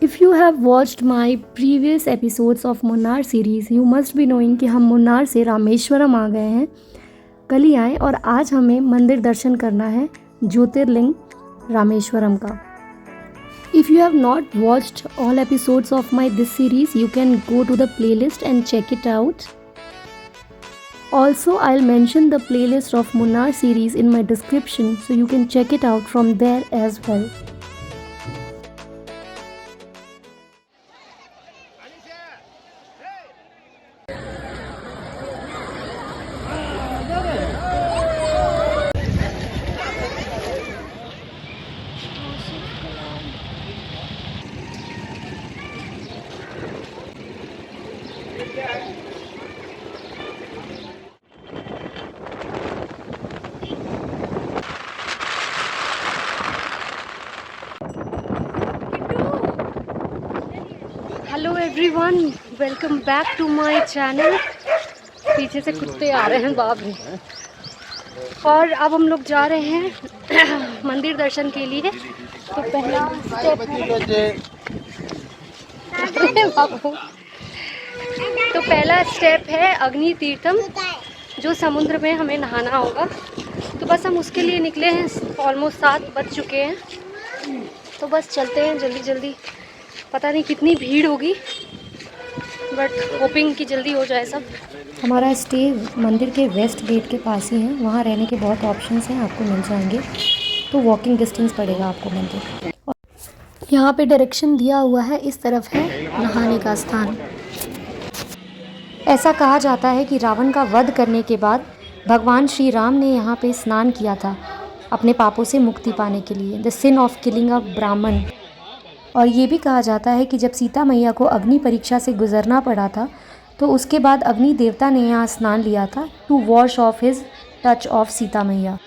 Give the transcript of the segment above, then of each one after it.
If you have watched my previous episodes of Munnar series, you must be knowing कि हम मुन्नार से रामेश्वरम आ गए हैं। कल ही आए और आज हमें मंदिर दर्शन करना है ज्योतिर्लिंग रामेश्वरम का। If you have not watched all episodes of my this series, you can go to the playlist and check it out. Also, I'll mention the playlist of Munnar series in my description, so you can check it out from there as well. Hello everyone, welcome back to my channel. पीछे से कुत्ते आ रहे हैं, बाप रे। और अब हम लोग जा रहे हैं मंदिर दर्शन के लिए। तो पहला स्टेप है अग्नि तीर्थम, जो समुद्र में हमें नहाना होगा। तो बस हम उसके लिए निकले हैं। ऑलमोस्ट 7 बज चुके हैं, तो बस चलते हैं जल्दी जल्दी। पता नहीं कितनी भीड़ होगी, बट होपिंग कि जल्दी हो जाए सब। हमारा स्टे मंदिर के वेस्ट गेट के पास ही है। वहाँ रहने के बहुत ऑप्शंस हैं, आपको मिल जाएंगे। तो वॉकिंग डिस्टेंस पड़ेगा आपको मंदिर। यहाँ पे डायरेक्शन दिया हुआ है, इस तरफ है नहाने का स्थान। ऐसा कहा जाता है कि रावण का वध करने के बाद भगवान श्री राम ने यहाँ पे स्नान किया था अपने पापों से मुक्ति पाने के लिए, the sin of killing a Brahmin. और ये भी कहा जाता है कि जब सीता मैया को अग्नि परीक्षा से गुजरना पड़ा था, तो उसके बाद अग्नि देवता ने यहाँ स्नान लिया था to wash off his touch of Sita मैया।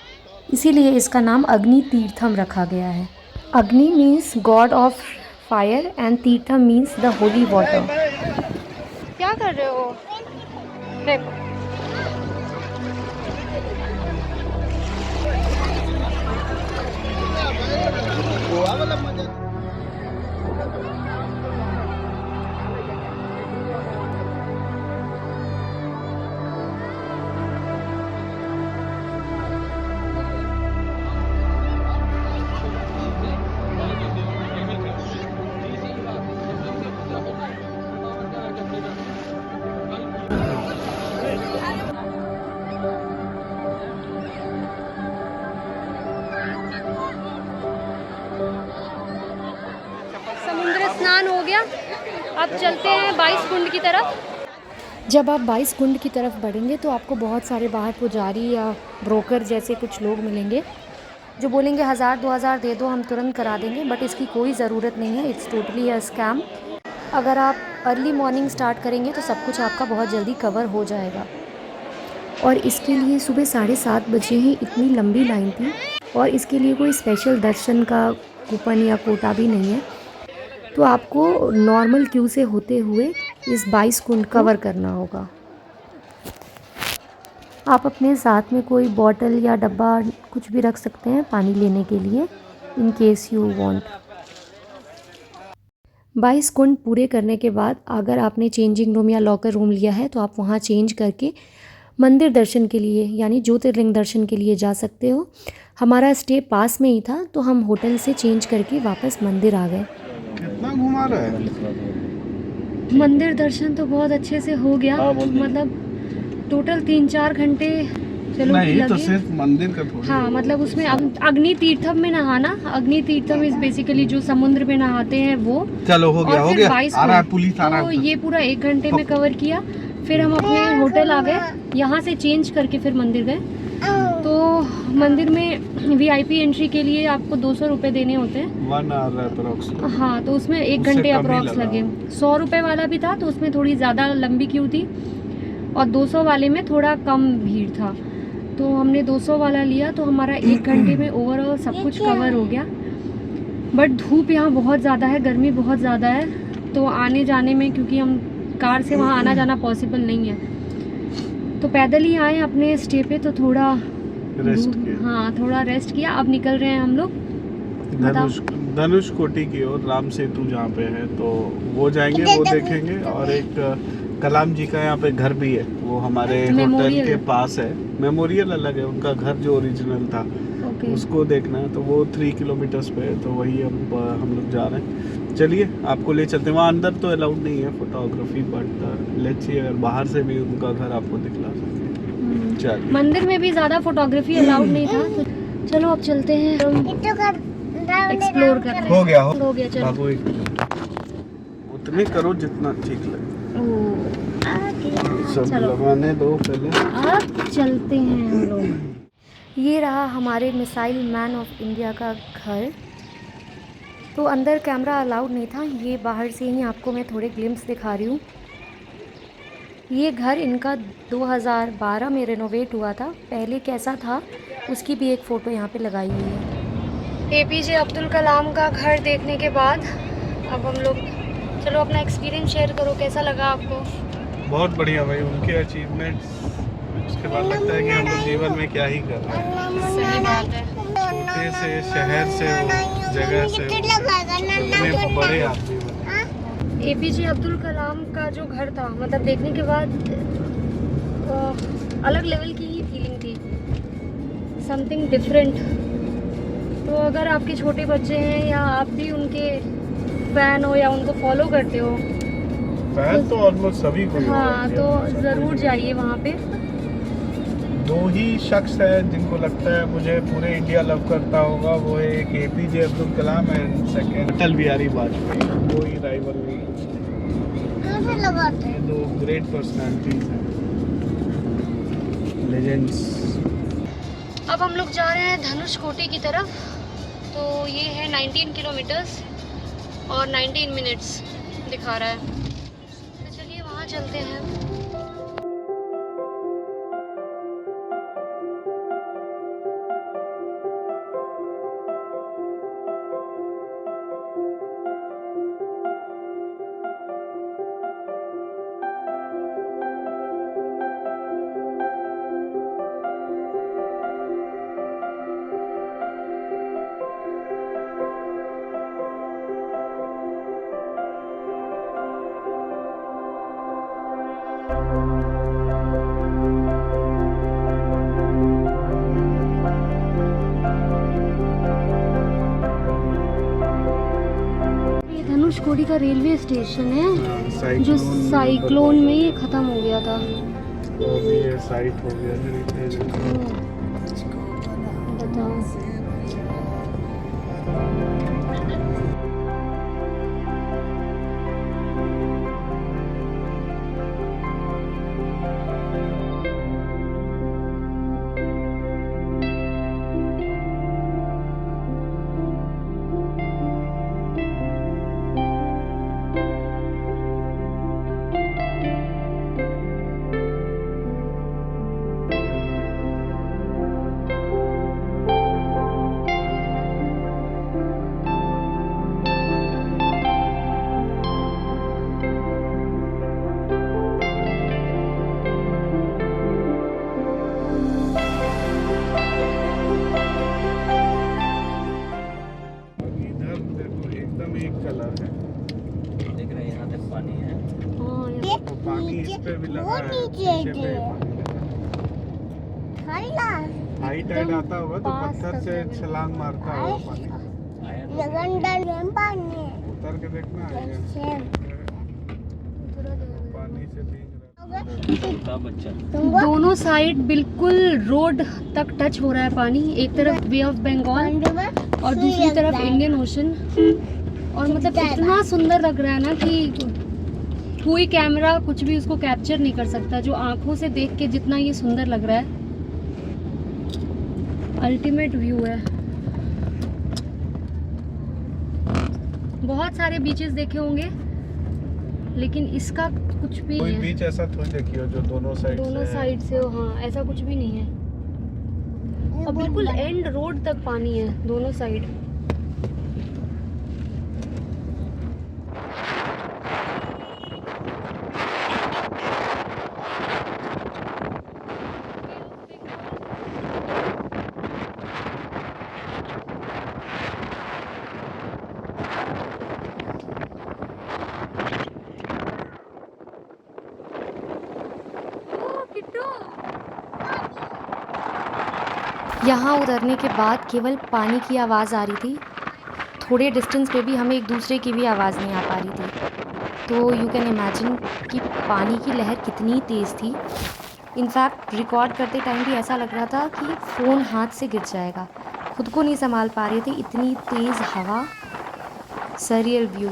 इसीलिए इसका नाम अग्नि तीर्थम रखा गया है। अग्नि means God of fire and Theertham means the holy water. क्या कर रहे हो? देखो स्नान हो गया। अब चलते हैं 22 कुंड की तरफ। जब आप 22 कुंड की तरफ बढ़ेंगे तो आपको बहुत सारे बाहर पुजारी या ब्रोकर जैसे कुछ लोग मिलेंगे, जो बोलेंगे 1000-2000 दे दो, हम तुरंत करा देंगे। बट इसकी कोई ज़रूरत नहीं है, इट्स टोटली अ स्कैम। अगर आप अर्ली मॉर्निंग स्टार्ट करेंगे तो सब कुछ आपका बहुत जल्दी कवर हो जाएगा। और इसके लिए सुबह 7:30 बजे ही इतनी लंबी लाइन थी, और इसके लिए कोई स्पेशल दर्शन का कूपन या कोटा भी नहीं है। तो आपको नॉर्मल क्यू से होते हुए इस 22 कुंड कवर करना होगा। आप अपने साथ में कोई बॉटल या डब्बा कुछ भी रख सकते हैं पानी लेने के लिए, इन केस यू वांट। 22 कुंड पूरे करने के बाद अगर आपने चेंजिंग रूम या लॉकर रूम लिया है तो आप वहाँ चेंज करके मंदिर दर्शन के लिए यानी ज्योतिर्लिंग दर्शन के लिए जा सकते हो। हमारा स्टे पास में ही था, तो हम होटल से चेंज करके वापस मंदिर आ गए। कितना घुमा रहा है? मंदिर दर्शन तो बहुत अच्छे से हो गया। मतलब टोटल 3-4 घंटे चलो नहीं लगे। तो सिर्फ मंदिर का थोड़ी। हाँ, मतलब उसमें अग्नि तीर्थम में नहाना। अग्नि तीर्थम इज बेसिकली जो समुद्र में नहाते हैं वो। चलो हो गया, हो गया। 22 आ रहा है पुलिस, आ रहा तो है। ये पूरा 1 घंटे में कवर किया। फिर हम अपने होटल आ गए, यहाँ से चेंज करके फिर मंदिर गए। तो मंदिर में VIP एंट्री के लिए आपको 200 रुपये देने होते हैं। 1 आवर अप्रोक्स। हाँ, तो उसमें 1 घंटे अप्रोक्स लगे। 100 रुपये वाला भी था तो उसमें थोड़ी ज़्यादा लंबी क्यू थी, और 200 वाले में थोड़ा कम भीड़ था। तो हमने 200 वाला लिया, तो हमारा 1 घंटे में ओवरऑल सब कुछ कवर हो गया। बट धूप यहाँ बहुत ज़्यादा है, गर्मी बहुत ज़्यादा है, तो आने जाने में, क्योंकि हम कार से वहाँ आना जाना पॉसिबल नहीं है, तो पैदल ही आए अपने स्टे पे। तो थोड़ा रेस्ट किया। हाँ, थोड़ा रेस्ट किया। अब निकल रहे हैं हम लोग धनुषकोटी की ओर राम सेतु जहाँ पे है, तो वो जाएंगे, वो देखेंगे। और एक कलाम जी का यहाँ पे घर भी है, वो हमारे होटल के पास है। मेमोरियल अलग है, उनका घर जो ओरिजिनल था उसको देखना है। तो वो 3 किलोमीटर्स पे है, तो वही हम लोग जा रहे हैं। चलिए आपको ले चलते हैं। वहाँ अंदर तो अलाउड नहीं है फोटोग्राफी, बट लेट्स सी अगर बाहर से भी उनका घर आपको दिखला सके। चलिए, मंदिर में भी ज़्यादा फोटोग्राफी अलाउड नहीं था, तो चलो अब चलते हैं, एक्सप्लोर करते हैं। हो गया चलो। बाबू उतने करो जितना ठीक लगे। सब लगाने दो पहले, अब चलते हैं हम लोग। ये रहा हमारे मिसाइल मैन ऑफ इंडिया का घर। तो अंदर कैमरा अलाउड नहीं था, ये बाहर से ही आपको मैं थोड़े ग्लिम्स दिखा रही हूँ। ये घर इनका 2012 में रेनोवेट हुआ था। पहले कैसा था उसकी भी एक फ़ोटो यहाँ पे लगाई हुई है। एपीजे अब्दुल कलाम का घर देखने के बाद अब हम लोग, चलो अपना एक्सपीरियंस शेयर करो, कैसा लगा आपको? बहुत बढ़िया भाई, उनके अचीवमेंट्स, उसके बाद लगता है कि हम लोग जीवन में क्या ही कर रहे हैं। सही बात है। छोटे से शहर से, जगह से इतने बड़े आदमी बने। एपीजे अब्दुल कलाम का जो घर था, मतलब देखने के बाद अलग लेवल की ही फीलिंग थी, समथिंग डिफरेंट। तो अगर आपके छोटे बच्चे हैं या आप भी उनके फैन हो या उनको फॉलो करते हो, फैन तो ऑलमोस्ट सभी को। हाँ, तो ज़रूर जाइए वहाँ पे। दो ही शख्स है जिनको लगता है मुझे पूरे इंडिया लव करता होगा, वो है एक एपीजे अब्दुल कलाम एंड सेकंड अटल बिहारी वाजपेयी। दो ही राइवल हैं, दो ग्रेट पर्सनालिटीज हैं, लेजेंड्स। अब हम लोग जा रहे हैं धनुषकोटी की तरफ। तो ये है 19 किलोमीटर्स और 19 मिनट्स दिखा रहा है, तो चलिए वहाँ चलते हैं। धनुषकोटी का रेलवे स्टेशन है, जो साइक्लोन में ही ख़त्म हो गया था। वो भी ये साइट हो गया। बताओ। पानी इस पे भी लगा है, शीशे पे हाई टाइड आता होगा तो पत्थर से छलांग मारता होगा पानी। उतर के देखना है, पानी से भीग रहा। दोनों साइड बिल्कुल रोड तक टच हो रहा है पानी। एक तरफ बे ऑफ बंगाल और दूसरी तरफ इंडियन ओशन। और मतलब इतना सुंदर लग रहा है ना कि कोई कैमरा कुछ भी उसको कैप्चर नहीं कर सकता। जो आंखों से देख के जितना ये सुंदर लग रहा है, अल्टीमेट व्यू है। बहुत सारे बीचेस देखे होंगे, लेकिन इसका कुछ भी कोई नहीं है। बीच ऐसा थोड़ी देखी हो जो दोनों साइड से हो। हाँ, ऐसा कुछ भी नहीं है। और बिल्कुल एंड रोड तक पानी है दोनों साइड। यहाँ उतरने के बाद केवल पानी की आवाज़ आ रही थी, थोड़े डिस्टेंस पे भी हमें एक दूसरे की भी आवाज़ नहीं आ पा रही थी। तो यू कैन इमेजिन कि पानी की लहर कितनी तेज़ थी। इनफैक्ट रिकॉर्ड करते टाइम भी ऐसा लग रहा था कि फ़ोन हाथ से गिर जाएगा, खुद को नहीं संभाल पा रहे थे, इतनी तेज़ हवा। Surreal view.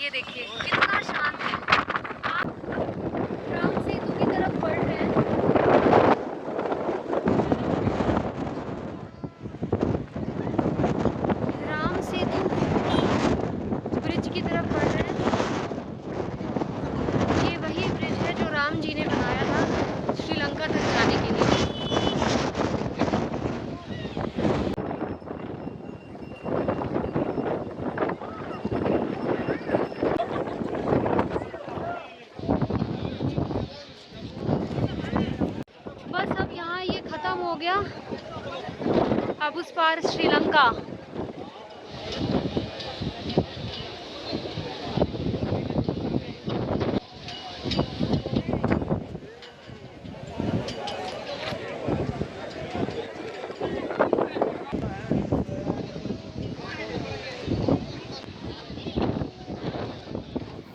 ये देखिए कितना शांत है। राम सेतु की तरफ बढ़ रहे हैं। राम सेतु ब्रिज की तरफ बढ़ रहे हैं। ये वही ब्रिज है जो राम जी ने बनाया था श्रीलंका तक जाने के लिए। बस अब यहाँ ये ख़त्म हो गया, अब उस पार Sri Lanka.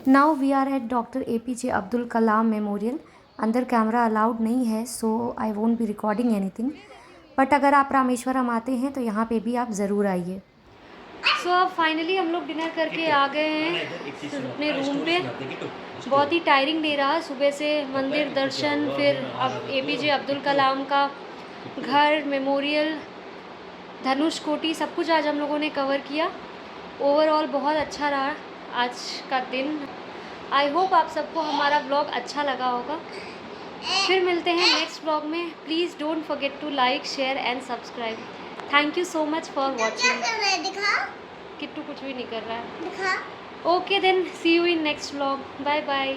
Now we are at doctor APJ Abdul Kalam memorial. अंदर कैमरा अलाउड नहीं है, so I won't be recording anything, but अगर आप रामेश्वरम आते हैं तो यहाँ पे भी आप ज़रूर आइए। सो अब फाइनली हम लोग डिनर करके आ गए हैं अपने रूम पे। बहुत ही टायरिंग दे रहा, सुबह से मंदिर दर्शन, फिर अब APJ अब्दुल कलाम का घर, मेमोरियल, धनुषकोटी, सब कुछ आज हम लोगों ने कवर किया। ओवरऑल बहुत अच्छा रहा आज का दिन। आई होप आप सबको हमारा व्लॉग अच्छा लगा होगा। फिर मिलते हैं नेक्स्ट व्लॉग में। Please don't forget to like, share and subscribe. Thank you so much for watching. Kittu कुछ भी नहीं कर रहा है। Okay then, see you in next vlog. Bye bye.